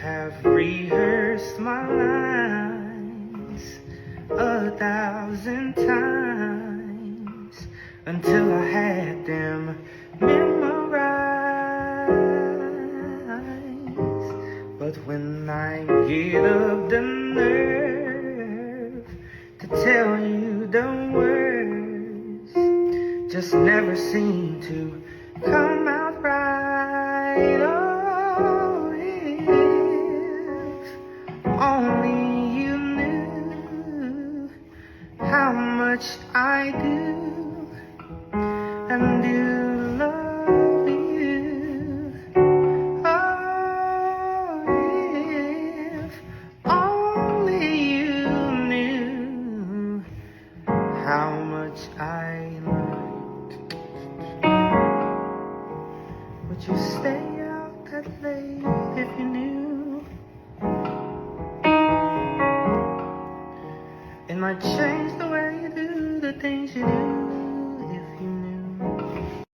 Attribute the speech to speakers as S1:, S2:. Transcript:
S1: have rehearsed my lines 1,000 times until I had them memorized. But when I get up the nerve to tell you the words, just never seem to come out right. Oh, if only you knew how much I do and do love you. Oh, if only you knew how much I love. Would you stay out that late if you knew? It might change the way you do the things you do.